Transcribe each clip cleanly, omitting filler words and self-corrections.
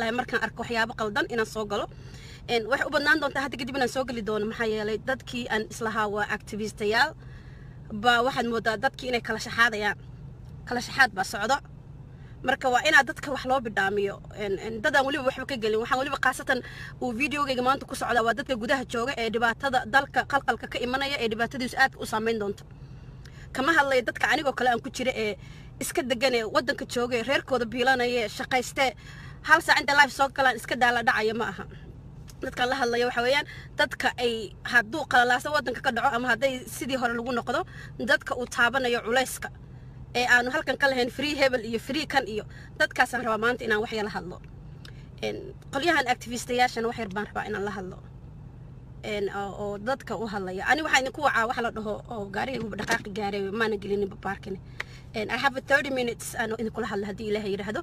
markaan arko waxyaabo qaldan inaan soo galo waxay u badnaan doontaa hadda kadib inaan soo gali doono maxaa yeelay dadkii aan islahaa waa activistayaal baa waxaad moodaa dadkii inay kala shaxaad baa socdo marka waa inaad dadka wax loo bidhaamiyo dadaan waliba waxba ka gelin waxaan waliba qaasatan uu videogayga maanta ku socdaa waa dadka gudaha jooga ee dhibaatada dalka qalqalka ka imanaya ee dhibaatadiisu aad u saameyn doonto kama hadlay dadka anigoo kale aan ku jira ee iska degan ee wadanka jooga ee reerkooda biilanaya shaqaystee hal saac inta live soo galaan iska daala dhacaya ma aha dadkan la hadlayo waxa weeyaan dadka ay hadduu qalalaaso wadanka ka dhaco ama hadday sidii hore lagu noqdo dadka uu taabanayo culayska ee aanu halkan ka lahayn free hebel iyo free kan iyo dadkaasaan rabaa maanta inaan wax yala hadlo qolyahan activistayaashana wax yar baan rabaa inaan la hadlo oo dadka u hadlaya ani waxaa idinku wacaa wax la dhaho oo gaarigayguba dhaqaaqi gaaray maana gelinin babaarkani I have 30 minutes aan idinkula hadla haddii ilaahay yidhaahdo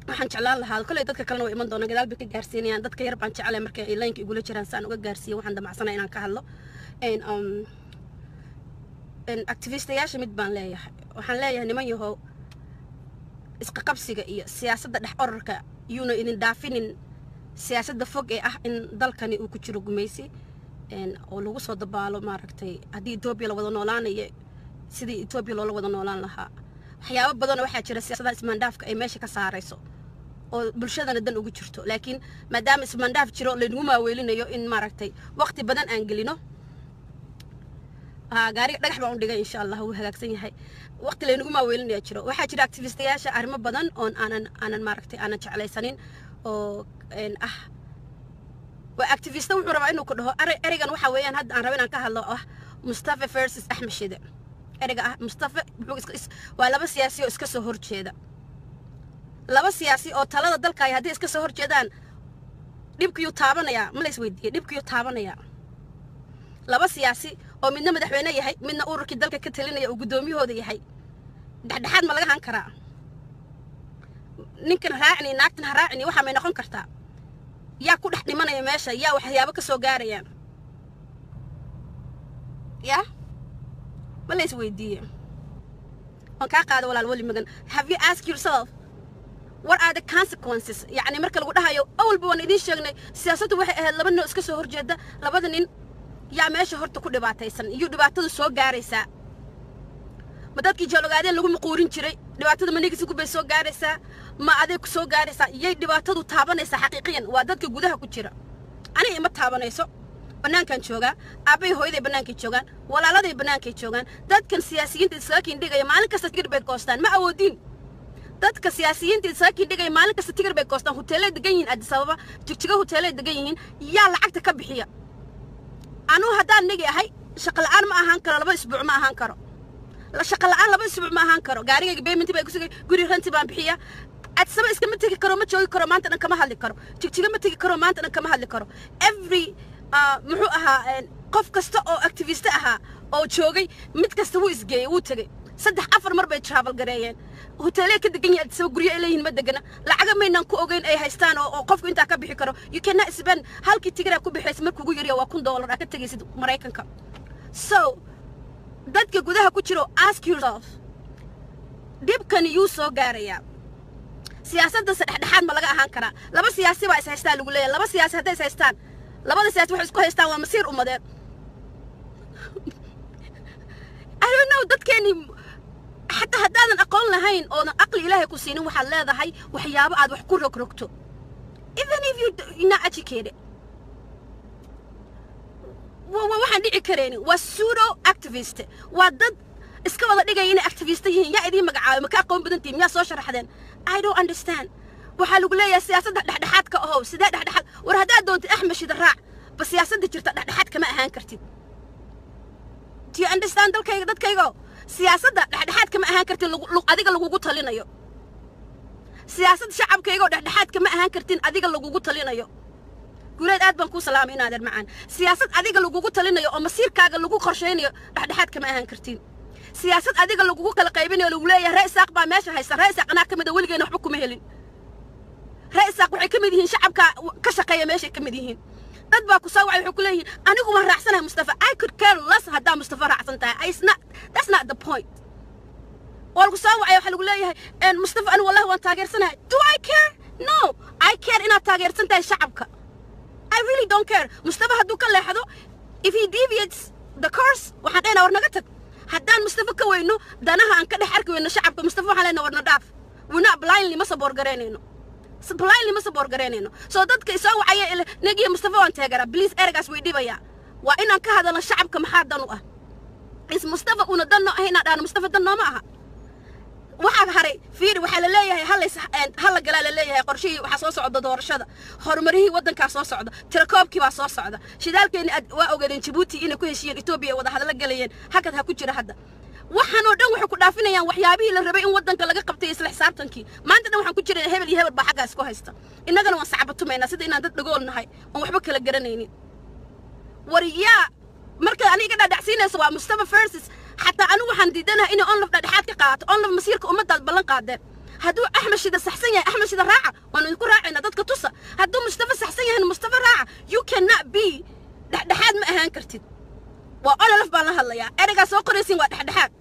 waxaan jeclaan lahaa kolay dadka kalena way iman doonaan gadaal bay ka gaarsiinayaan dadka yar baan jeclay marka ay laynka igula jiraan saan uga gaarsiiyo waxaan damacsanaa inaan ka hadlo activistayaasha mid baan leeyahay waxaan leeyahay niman yahow isqa qabsiga iyo siyaasadda dhex orarka yuuna idin dhaafinin siyaasadda fog ee ah in dalkani uu ku jiro gumaysi oo lagu soo dabaalo maaragtay haddii Ethiopia la wada noolaanayo sidii Ethiopia loola wada noolaan lahaa waxyaabo badan waxaa jira siyaasadda ismaandhaafka ay meesha ka saarayso oo bulshadana dan ugu jirto laakiin maadaama ismaandhaaf jiro lagu maaweelinayo in maaragtay waqti badan aan gelino gaariga dhagax baan u dhigay insha Allah wuu hagaagsan yahay waqti lagu maaweelinayo jiro waxaa jira activistayaasha arrimo badan oo aanan maaragtay aanan jeclaysanin oo waa activista wuxuu rabaa inuu ku dhaho ereygan waxa weeyaan hadda aan rabo inaan ka hadlo Mustafa versus Ahmed Shide ereyga Mustafa waa laba siyaasi oo iska soo horjeeda laba siyaasi oo talada dalka ay hadii iska soo horjeedaan dhibkiyo taabanaya ma la isweydiiyay dhibkiyo taabanaya laba siyaasi oo midna madaxweyne yahay midna ururkii dalka ka talinaya oo gudoomiyahooda yahay dhaxdhaxaad ma laga han karaa ninkan raacni naagtan raacni waxa may noqon kartaa yaa ku dhex dhimanaya meesha yaa waxyaabo ka soo gaarayaan yaa ma la isweydiiyay on ka qaado walaal wali magan have you asked yourself what are the consequences yani marka lagu dhahayo awalba waan idin sheegnay siyaasaddu waxay ahayd laba nin iska soo horjeeda labada nin yaa meesha horta ku dhibaataysan iyo dhibaatadu soo gaaraysaa ma dadkii jalogaadeen lagu muquurin jiray dhibaatada manigisi ku bay soo gaaraysaa ma adeeg ku soo gaaraysaa iyay dhibaatadu taabanaysaa xaqiiqiyan waa dadka gudaha ku jira aniga ima taabanayso banaankan joogaa aabay hooyaday banaankay joogaan walaaladay banaankay joogaan dadkan siyaasiyiinta iskaakin dhigaya maalin kasta tigir bay goostaan ma awoodin dadka siyaasiyiinta iskaakin dhigaya maalin kasta tigir bay goostaan hoteelay degan yihiin Addis Ababa jigjiga hoteelay degan yihiin yaa lacagta ka bixiya anu haddaan nigi ahay shaqo la'aan ma ahaan karo 2 isbuuc ma ahaan karo la shaqo la'aan 2 isbuuc ma ahaan karo gaarigayga payment bay ku sugay guri ranti baan bixiya Addis Ababa iska ma tagi karo ma joogi karo maanta dhan kama hadli karo jigjiga ma tagi karo maanta dhan kama hadli karo every muxuu ahaa qof kasta oo activist ahaa oo joogay mid kasta wuu isgeeyay wuu tagay 3-4 mar bay travel gareeyeen hoteelay ka degan yahay Addis Ababa guryo ay leeyihiin ma degana lacaga maynaan ku ogeyn ay haystaan oo qofku inta ka bixi karo you cannot spend halkii tigara ku bixaysa markuu ugu yariyo waa $1 ka tagaysid Mareykanka so dadka gudaha ku jiro ask yourself dibkan yuu soo gaaraya siyaasadda saddexaad ma laga ahaan karaa laba siyaasi baa is haystaan lagu leeyahay laba siyaasi hadday is haystaan labada siyaasi waxay isku haystaan waa masiir umadeed I don't know dadkeeni حتى هدانا أقول لهين أو أقل إلهي كوسين وحال لا ذا هاي وحيابة عاد وحكور ركركتو even if you're not educated وواحد دي كريني والسورو activist وضد اسكوا ضد جايين activistين يا إذا مقعد مكاقوم بدن تيم يا سوشر حدين I don't understand وحلو قلنا يا سياسة دحدحات كأهو سداد دحدحات ورهدا دونت أحمد شي الراع بس سياسة دي جرت دحدحات كما أهان كرتين do you understand دل كيغو siyaasadda dhaxdhaxaad kama ahaan kartin adiga lagugu talinayo siyaasadda shacabkayga dhaxdhaxaad kama ahaan kartin adiga lagugu talinayo guuleed aad baan ku salaamay inaad macaan siyaasad adiga lagugu talinayo oo masiirkaaga lagu qorsheynayo dhaxdhaxaad kama ahaan kartin siyaasad adiga lagugu kala qaybinayo lagu leeyahay ra'iisaaq baa meesha haysta ra'iisaaq anaa kamid ah weligeena waxba kuma helin ra'iisaaq waxay kamid yihiin shacabka ka shaqeeya meesha kamid yihiin dad baa ku soo wacay wuxuu ku leeyahay anigu waan raacsanahay Mustafa I could care less hadaa Mustafa raacsan tahay that's not the point والله سوا عيا حلو ليه إن مصطفى أنا والله وأنا تاجر سنة do I care no I care إن تاجر سنة شعبك I really don't care مصطفى هدو كله حدو if he deviates the course وحدينا ورنقتك حدان مصطفى كوينو دانها أن كده حركوا إن شعبك مصطفى حلنا ورنضاف ونا blindly ما صبور قرينينو blindly ما صبور قرينينو so dadka سوا عيا نجي مصطفى وأنا تاجر please أرجع ويدي بيا وإن كهذا الشعب كم حد دنوه is مصطفى وندنو هنا أنا مصطفى دنو معها waxaa haray fiir waxa la leeyahay hal gal la leeyahay qorshihii waxa soo socda doorashada horumarihii wadanka soo socda tirakoobkii waa soo socda shidaalkeeni waa ogaadeen Djibouti inay ku heshiiyeen Ethiopia wada hadal galayeen hakad ha ku jira hadda waxaan oo dhan waxay ku dhaafinayaan waxyaabihii la rabay in wadanka laga qabtay isla xisaabtankii maanta dhan waxaan ku jiray hebel iyo hebel baa xaggaas ku haysta innagana waan sacabatumayna sida inaan dad dhagool nahay oo waxba kala garanaynin wariyaa marka aniga dhadhacsiinayso waa Mustafa Versus حتى أنا وحن ديدنا إني أنلف دحات قاعد أنلف مسيرك أمة البلن قاعدة هدو أحمد شيد السحسية أحمد شيد الراعة وأنا نقول راعي نضدك تصة هدو مصطفى السحسية هن مصطفى الراعة you cannot be دحات ما أهان كرتين وأنا لف بالله الله يا أرجع سوق ريسين ودحات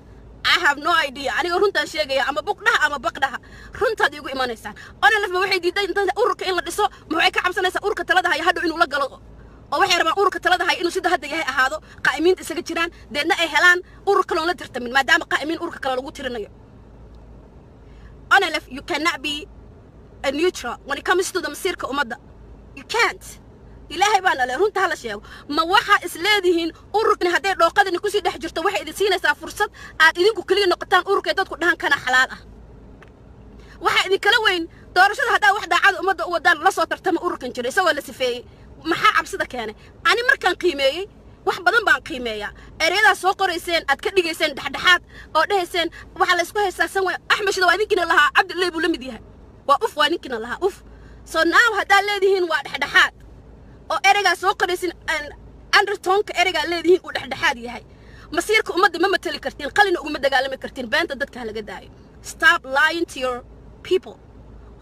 I have no idea أنا رنت أشياء يا أما بقدها أما بقدها رنت هذا يقول إيمان إنسان أنا لف ما وحيد ديدا أنت أورك إلا دسوا ما هيك عم سنة أورك تلادها يهدو إنه لقى oo waxay rabaan ururka talada hay inuu sida hadda yahay ahaado qaa'imiinta isaga jiraan deedna ay helaan ururka loo la tirtamin maadaama qaa'imiin ururka kale lagu tirinayo Onelef you cannot be a neutral when it comes to the masiirka ummadda you can't ilaahay baan la runta hala sheego ma waxa isleedihiin ururkan haday dhooqadani ku sii dhex jirto waxay idin siinaysaa fursad aad idinku kaliya noqotaan ururka dadku dhahan kana xalaal ah waxa idin kala weyn doorashada hadaa wax daacad ummadda u wadaan la soo tartama ururkan jiray isagoo la sifeeyay maxaa cabsida keenay ani markaan qiimeeyay wax badan baan qiimeeyaa ereyada soo qorayseen aad ka dhigayseen dhaxdhaxaad oo dhahayseen waxa la isku haysaasan way Axmed Shida waa ninkina lahaa Cabdullaahi buu la mid yahay waa uf waa ninkina lahaa uf so now hadaa leedihiin waa dhaxdhaxaad oo ereyga soo qorayseen undertone-ka ereyga leedihiin uu dhaxdhaxaad yahay masiirka ummadda ma matali kartiin qalina ugu dagaalami kartiin beenta dadka laga daayo stop lying to your people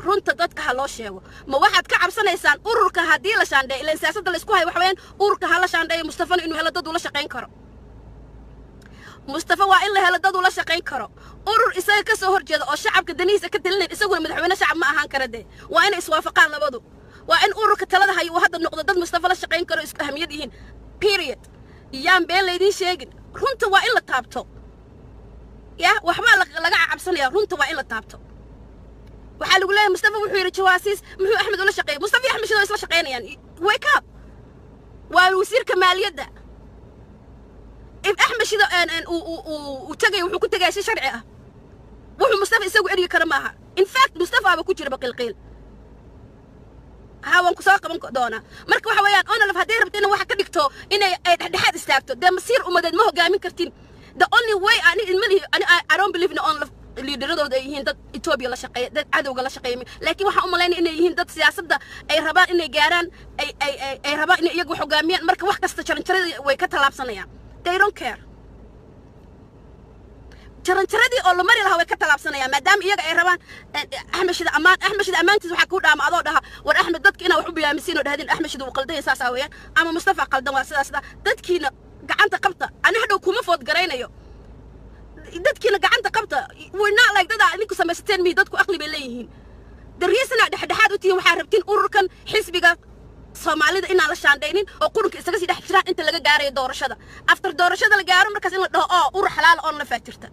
runta dadka ha loo sheego ma waxaad ka cabsanaysaan ururka hadii la shaandhay ilaa siyaasadda la isku hay wax weyn ururka ha la shaandhay Mustafa inuu helo dad ula shaqeyn karo Mustafa waa in la helo dad ula shaqeyn karo urur isaga ka soo horjeeda oo shacabka danihiisa ka talinay isaguna madaxweyne shacab ma ahaan kara de waa in iswaafaqaan labadu waa in ururka talada hay uu hadda noqdo dad Mustafa la shaqeyn karo isku ahamiyad yihiin period yaan been leedin sheegin runta waa in la taabto ya waxba laga cabsanaya runta waa in la taabto waxa lagu leeyahay Mustafa wuxuu yiri jawaasiis muxuu Axmed ula shaqeeyay Mustafa Axmed Shida isla shaqeynayaan wake up waa wasiirka maaliyadda if Axmed Shida uu tagay wuxuu ku tagay si sharci ah wuxuu Mustafa isagu eriyo kara maaha in fact Mustafa aba ku jira baqilqiil hawan ku soo qaban doona marka waxa weeyaan Onelef hadii rabteen waxa ka dhigto inay dhaxdhaxaad istaagto de masiir umadeed ma hogaamin kartiin the only way I don't believe in Onelef liidaradooda ay yihiin dad Ethiopia la shaqeeya dad cadawga la shaqeeya laakiin waxa u maleynay inay yihiin dad siyaasadda ay rabaan inay gaaraan ay rabaan inay iyagu hogaamiyaan marka wax kasta jaranjaradii way ka talaabsanayaan they don't care jaranjaradii oo la mari lahaa way ka talaabsanayaan maadaama iyaga ay rabaan Axmed Shida amaantiisa waxa ku dhaama adoo dhaha war Axmed dadka inaa wax u biyaamisiin oo dhahdin Axmed Shida uu qaldan yahay saas weeyaan ama Mustafa qaldan waa sidaas dadkiina gacanta qabta ana hadhow kuma food gareynayo dadkiina gacanta qabta we're not like dad idinku samaysateen mi dadku aqli bay leeyihiin the reason dhaxdhaxaad u tiin waxa rabtiin ururkan xisbiga Soomaalida inaan la shaandeynin oo qurunka isaga sii dhex jiraan inta laga gaarayo doorashada after doorashada la gaaro markaas in la dhaho oo urur xalaal oo la faatirta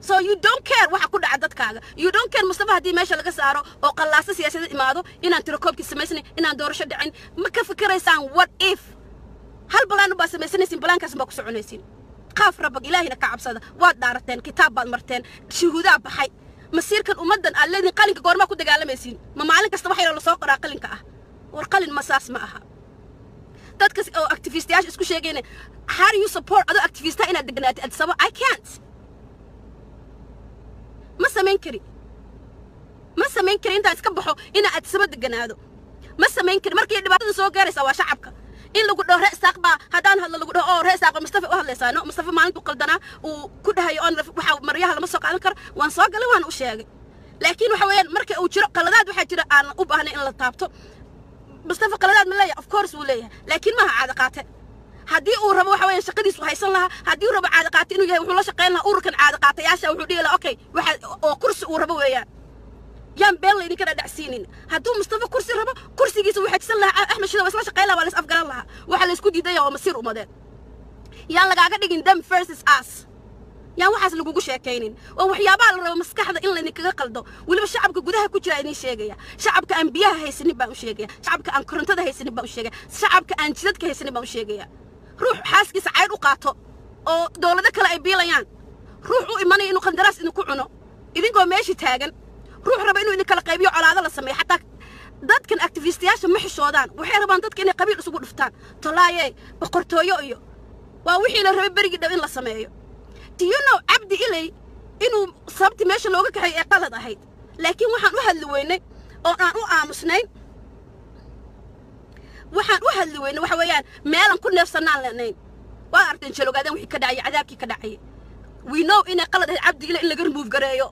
so you don't care waxa ku dhaca dadkaaga you don't care Mustafa hadii meesha laga saaro oo qallaasa siyaasadda imaado inaan tirakoobki samaysnay inaan doorasho dhicin ma ka fikiraysaan what if hal balaan ba samaysnaysin balaankaas ma ku soconaysin qaaf rabbag ilaahina ka cabsada waad dhaarateen kitaab baad marteen shuhuudaa baxay masiirkan ummadan aan leedin qalinka goorma ku dagaalamaysiin ma maalin kasta wax yar la soo qoraa qalinka ah war qalin masaas ma aha dadka oo activistiyaasha isku sheegeen how do you support other activists inaad degnaatid Addis Ababa I can't ma samayn kari inta iska baxo ina Addis Ababa deganaado ma samayn kari markii dhibaatada soo gaaraysa waa shacabka in lagu dhaho reesaaq ba hadaan hadla lagu dhaho oo reesaaq Mustafa u hadlaysaano Mustafa maalintu qaldana uu ku dhahayo on waxa maryaha lama soo qaadan karo waan soo galay waan u sheegay laakiin waxa weeyaan marka uu jiro qaladaad waxa jira aan u baahnay in la taabto Mustafa qaladaad ma leeyahay of course uu leeyahay laakiin ma caada qaate هدي وربا waxa weeyaan shaqadiisu haysan laha hadii rabo caad qaata inuu yahay wuxuu la shaqeyn laha ururkan caad qaatayaasha wuxuu dhigay okay waxa oo kursi uu rabo weeyaan yaan beel idin kala dhacsiinin haduu Mustafa kursi rabo kursigiisa waxa xisan laha Axmed Shida wasla shaqeyn laha wala is afgaran laha waxa la isku diiday oo masiir umadeed yaan lagaaga dhigin them versus us yaan waxaas lagugu sheekaynin oo waxyaabaha la rabo maskaxda in la idinkaga qaldo waliba shacabka gudaha ku jira idin sheegaya shacabka aan biyaha haysanin baa u sheegaya shacabka aan korontada haysanin baa u sheegaya shacabka aan jidadka haysanin baa u sheegaya ruux xaaskiisa cayr u qaato oo dawladda kale ay biilayaan ruux u imanay inuu qandaraas idinku cuno idinkoo meesha taagan ruux raba inuu idin kala qaybiyo colaado la sameeyo xataa dadkan activistiyaasha ma xishoodaan waxay rabaan dadka inay qabiil isugu dhuftaan tolaaye boqortooyo iyo waa wixii la rabay berigi dhow in la sameeyo do you know Abdi Ilay inuu sabti meesha looga kaxay ee qalad ahayd laakiin waxaan u hadli weynay oo aan u aamusnayn waxaan u hadli weynay waxa weeyaan meelan ku neefsanaan leenayn waa arteen jalogaadeen wixii ka dhacay cadaabkii ka dhacay we know in qalad ahayd Abdi Ilay in laga remove gareeyo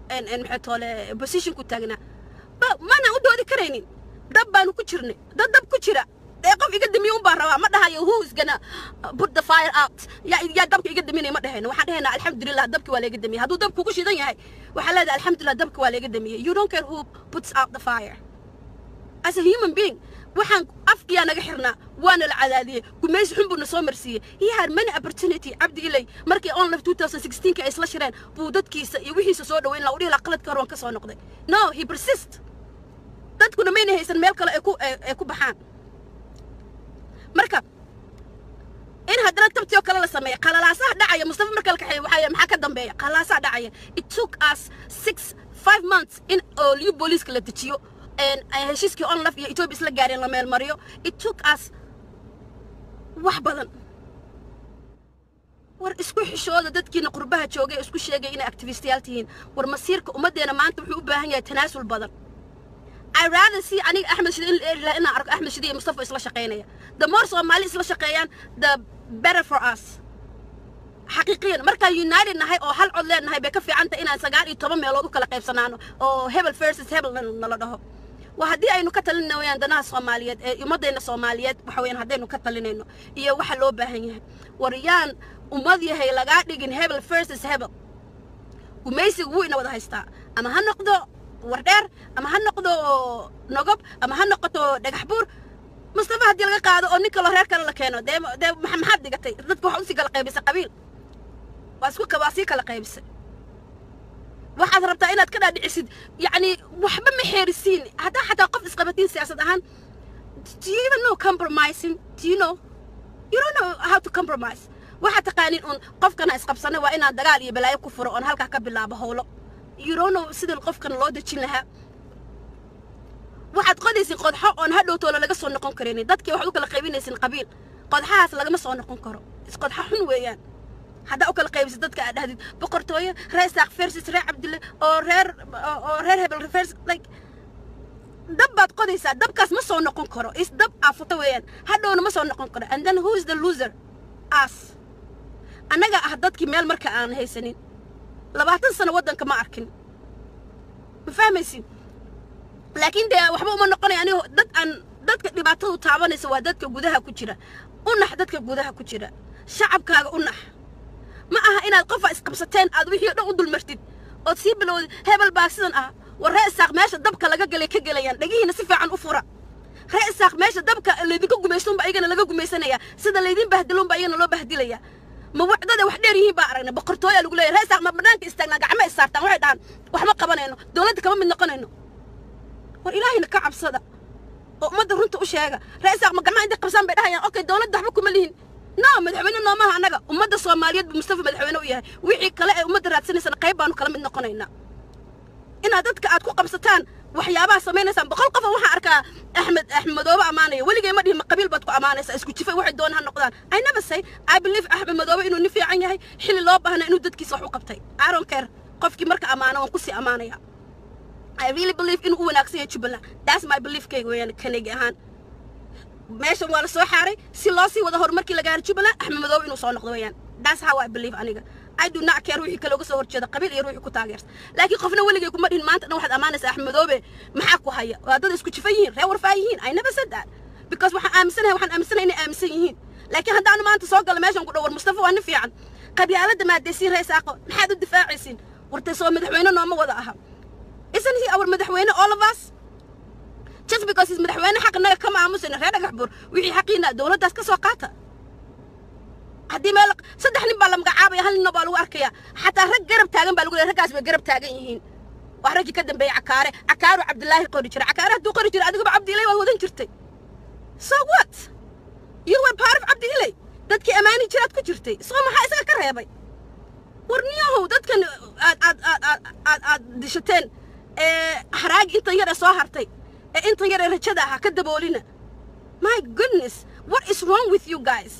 en maxay toole position ku taagna mana u doodi kareynin dab baan ku jirnay dab ku jira qof iga damiyo un baan rabaa ma dhahayo who is gonna put the fire out ya dabka iga daminay ma dhahayno waxaan dhahaynaa alxamdulillah dabki waa laga damiyay hadduu dabku ku shidan yahay waxaa leedahay alxamdulillah dabki waa laga damiyay you don't care who puts out the fire as a human being waxaan afkiyaa naga xirnaa waana la cadaadiyey gumaysi xun buu na soo marsiiyey he had many opportunity Abdi Ilay markii on live 2016 ay isla shireen buu dadkiisa iyo wixiisa soo dhaweyn la u dhihi la qaladka hor waan ka soo noqday no he persist dadkuna mayna haysan meel kale ay ku baxaan marka in haddana tabtiyo kale la sameeyo qalalaasaha dhacaya Mustafa marka la kaxeeyo maxaa ka dambeeya qalalaasaha dhacaya it took us 5 months in all you police la tajiyo and heshiiskii on live iyo Ethiopia isla gaareen la meel mariyo it took us wax badan war isku xishooda dadkiina qurbaha joogay isku sheegay inay activistiyaal tihiin war masiirka ummadeena maanta wuxuu u baahan yahay tanaasul badan I rather see ani Ahmed Shida in arko Ahmed Shida iyo Mustafa isla shaqeynaya the more Somali isla shaqeeyaan the better for us حقيقيا marka united nahay oo hal cod leenahay bay ka fiicanta inaan 19 meelood u kala qaybsanaano oo hebel versus hebel la dhaho waa hadii aynu ka talinayaan danaha Soomaaliyeed ee ummadeena Soomaaliyeed waxa weeyaan hadaynu ka talinayno iyo waxa loo baahan yahay wariyaan ummad yahay laga dhigin hebel versus hebel gumaysigu wuu ina wada haystaa ama ha noqdo wardheer ama ha noqdo nogob ama ha noqoto dhagax buur Mustafa hadii laga qaado oo ninka reer kale la keeno de maxaad dhigatay dadku waxa u sii kala qaybisay qabiil واسكو كباسي كلا قيبس واحد ربطة إنها تكدا دعسد يعني وحبا محيرسين حتى قف إسقابتين سياسة أهان do you even know compromising do you know you don't know how to compromise واحد تقانين قف كان إسقاب سنة وإنها دقال يبلا يكفر هالكا كبلا بهولو you don't know سيد القف كان لو دتشين لها واحد قد يسين قد حق هادو تولا لقى صون نقون كريني دادكي واحد كلا قيبين يسين قبيل قد حاس لقى ما صون نقون كرو قد حقن ويان هذا أكل قيبس دتك هذه بقرطوية رئيس فيرس رئيس عبد الله أو رير هبل فيرس like دبّت قديسة دبّكاس ما صون نقون كرو إس دب عفطويان هذا أنا ما صون نقون كرو and then who is the loser us أنا جا أحدث كمال مركز أنا هي سنين لبعتن سنة ودن كما أركن بفهمسين لكن ده وحبوا ما نقول يعني دت اللي بعتوا تعبان سوا دت كجودها كتيرة ونح دت كجودها كتيرة شعب كاج ونح ما أها إن القفا إسقبستين أدويه يقعدوا المرتد وتسيب له هبل باسن والرئيس ساق ماشى الدبكة لقى جلي كجليان لقيه نسيف عن أفرا رئيس ساق ماشى الدبكة اللي بيكون جميسون بأيجنا لقوا جميسانية سيد اللي يدين بهدلون بأيجنا لو بهدلية ما وعد ده وحدة ريه بقرنا بقرطوية اللي يقول رئيس ساق ما بدنا تستنى جماعة السارتان واحد عن وحما قبنا دولتك كمان من نقنا والإلهي نكعب صدق وما درنت أشياء رئيس ساق ما جماعة عندك قسم بدها يعني أوكي دولة دحبكم مليين نعم مدحويننا ما هنجا ومدى الصوماليات بمستوى مدحوينه وياه وعي كلا ومدى راتسني سنة قيبان وكلام من نقنينا إن هذاك أتكو قبستان وحيابها سمينا سام بقول قفا وحا أركا أحمد مدوبة أمانية واللي جاي مديه مقابل بتكو أمانة اسكو تشوفي واحد دون هالنقدان I never say I believe أحمد مدوبة إنه نفي عني هاي حل الله بهنا إنه دتكي صح وقبتي I don't care قفكي مركا أمانة وقصي أمانة I really believe إنه هو ناقصي يتشبلا that's my belief كي وين كنيجي هان meeshan waa la soo xaaray si loo sii wada horumarkii la gaaro Jubaland Axmed Madow inuu soo noqdo weeyaan that's how I believe aniga I do not care wixii kale uga soo horjeeda qabiil iyo ruuxi ku taageersan laakiin qofna waligay kuma dhihin maanta dhan waxaad amaanaysaa Axmed Madow maxaa ku haya waa dad isku jifayiin reer warfaayiin I never said that because waxaan aaminsanahay inay aaminsan yihiin لكن هذا أنا ما أنت صاق ولا ماشي نقول مصطفى وأنا في عن قبيلة ما تدسين رئيس عقل نحد الدفاع عسين ورتصور مدحوينه نوم وضعها isn't he our مدحوينه all of us just because he's مدحوينه حقنا كم عاموس إنه غير عبور ويحي حقينا دولة داس كسوقاتها هدي مالك صدحني بالله مقعابة هل نبالو أركيا حتى رج قرب تاجن بالو رجاس بقرب تاجن يهين وحرج كدم بي عكارو عبد الله قريجر عكاره دو قريجر أديك عبد الله وهو ذن so what you were part of عبد الله dadki amaani jiraad ku jirtay soo maxaa isaga ka reebay warniyahow dadkan aad dishateen haraag inta yar soo hartay inta yar rajada ah ka daboolina my goodness what is wrong with you guys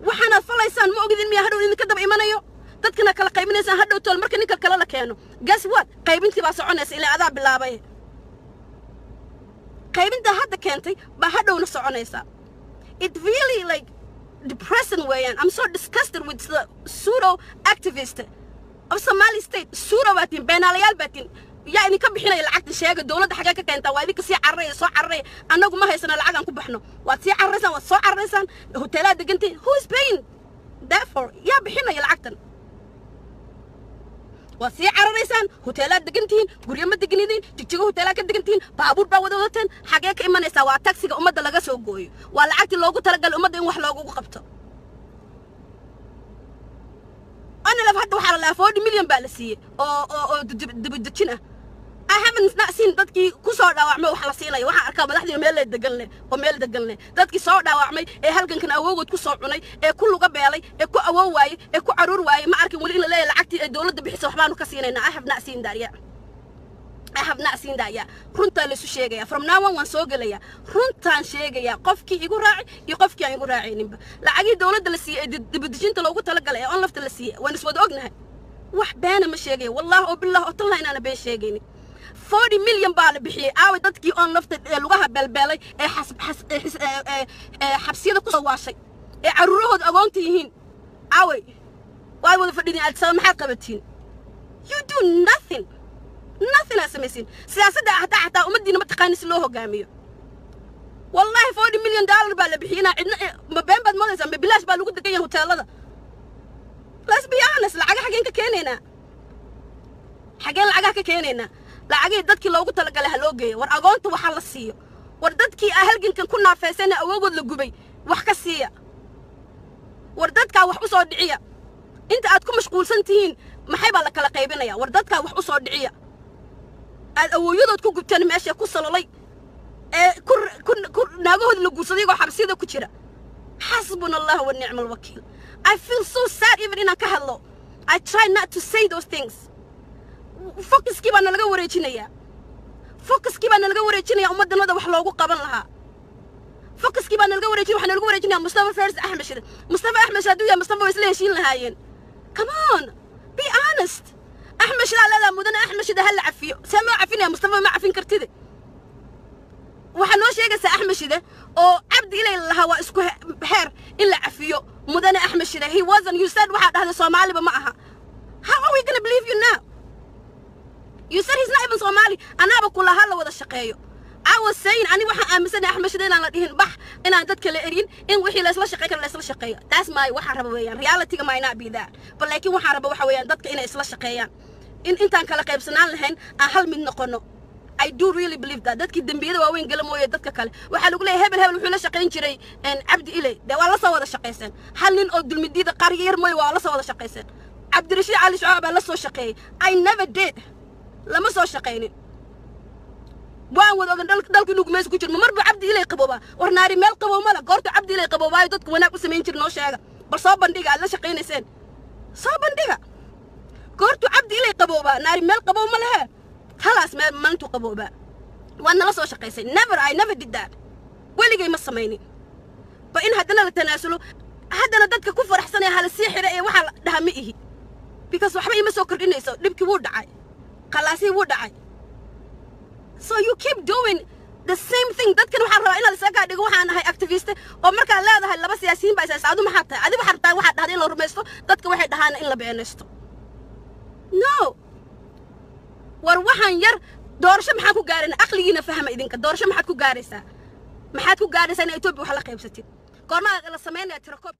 waxana falaysaan ma ogidin miya hadhow idinka daba imanayo dadkana kala qaybinaysaan hadhow tool marka ninka kala la keeno guess what qaybintii baa soconaysa ilaa adaa bilaabay qaybinta hadda keentay baa hadhowna soconaysa it really like depressing way and I'm so disgusted with the pseudo activist of Somali state pseudo batin beenalayal batin يعني كم بحنا العقد الشيء الدولة حاجة كأنت وادي كسي عرّي صو عرّي أنا قم هيسنا العقد عن كبحنا واتسي عرّسان وصو عرّسان هوتيلات دقنتين who is paying therefore يا بحنا العقد واتسي عرّسان هوتيلات دقنتين قريم دقنتين تجيو هوتيلات دقنتين بابور باودوتين حاجة كإما نسوا تاكسي أمة دلقة سو جوي والعقد اللوجو تلقى الأمة دين وحلاقو قبته أنا لو هاد وحلا 40 مليون بالسية أو دبدتشنا I haven't not seen dadkii ku soo dhaawacmay wax la siinay waxa arkaa madaxdii meel degan leh dadkii soo dhaawacmay ee halgankan awood ku soo cunay ee ku luga beelay ee ku awoo waayay ee ku caruur waayay ma arkin wali in la leeyahay lacagtii ay dawladda bixisay waxbaanu ka siinayna I have not seen that yet runta la isu sheegaya from now on waan soo galaya runtaan sheegaya qofkii igu raacay iyo qofkii aan igu raacayninba lacagii dawladda la siiyay dibadjinta loogu talagalay ee on lafta la siiyay waan iswada ognahay wax beena ma sheegay wallahi oo billahi oo tallahi inaana been sheegaynin 40 مليون بال بحي عاود dadkii on lafta lugaha balbalay ee xabsiyada ku soo waashay ee caruurahood agoonta yihiin away way wada fadhidin alsaan maxaa qabatiin you do nothing asameysin siyaasadda hataa umadiina ma taqaan si loo hogaamiyo wallahi 40 مليون دولار baa la bixiyana cidna ma been baad moodaysaa ma bilaash baa lagu degan yahay hoteelada let's be honest lacag xageen ka keenayna xageen lacag ka keenayna lacagii dadkii loogu talagalay ha loo geeyo war agoonta waxa la siiyo war dadkii halgankan ku naafeysana awood la gubay wax ka siiya war dadka wax u soo dhiciya inta aad ku mashquulsan tihiin maxay baa la kala qaybinaya war dadka wax u soo dhiciya aad awooyadood ku gubtaan meesha ku salalay ee ku naagahood la guursaday oo xabsiyada ku jira hasbunallahu wa ni'mal wakiil I feel so sad even in a ka hadlo I try not to say those things focus كيبان لقى وريجينيا focus كيبان لقى وريجينيا أمدنا هذا وحلا وقو قبل لها focus كيبان لقى وريجينيا وحنا لقى وريجينيا مصطفى فارس أحمد شد مصطفى أحمد شادو يا مصطفى ويسلي شيل لهاين come on be honest أحمد شد لا مدنا أحمد شد هلا عفيو سامع عفين يا مصطفى ما عفين كرتده وحنوش يجلس أحمد شد أو عبد إلى الهواء اسكو بحر إلا عفيو مدنا أحمد شد he wasn't you said واحد هذا صومالي بمعها how are we gonna believe you now You said he's not even Somali. أنا بقول هلا وذا الشقيو. I was saying أنا واحد أمسني أحمد شدينا على دهن بح إن أنا دتك لإرين إن وحي لسلا شقيق ولا لسلا شقيو. That's my واحد ربويان. Reality might not be that. But like واحد ربوا حويان دتك إن إسلا شقيان. إن أنت كلا قيب سنان لهن أهل من نقنو. I do really believe that. دتك الدنبيد وين قال مويه دتك كلا. واحد يقول لي هبل وحلا شقيين شري إن عبد إلي. ده والله سوى ذا شقيسن. هل إن أدل مديد قرير مويه والله سوى ذا شقيسن. عبد الرشيد علي شعب الله سوى شقي. I never did. لما سو شقيني وان ودان دالك نوق ميس كجير مربو عبد إلي قبوبا ورناري ميل قبو مالا قورتو عبد إلي قبوبا ددك وناك وسمين جير نو شيغا بل سو بنديغا لا شقينيسين سو بنديغا قورتو عبد إلي قبوبا ناري ميل قبو مالها خلاص ما انتو قبوبا وانا لا سو شقيسين I never did that وليغي ما سميني فإن هدنا لتناسلو هدنا ددك ku faraxsanay hal siixire ee waxa dhahmi ihi because waxba ima soo kordhinayso dibki wuu dhacay خلاصي ودعي so you keep doing the same thing dadkan waxa rabaa inaad isaga dhigo waxaan ahay activist oo marka leedahay laba siyaasiyiin baa isaasadu ma xataa adiga waxa rabtaa waxa dhahday in la rumaysto dadka waxay dhahaan in la beenaysto no war waxaan yar doorasho maxaa ku gaarina aqligiina fahma idinka doorasho maxaad ku gaaraysaa in Ethiopia wax la qaybsatid goorma la sameynaya tirakoob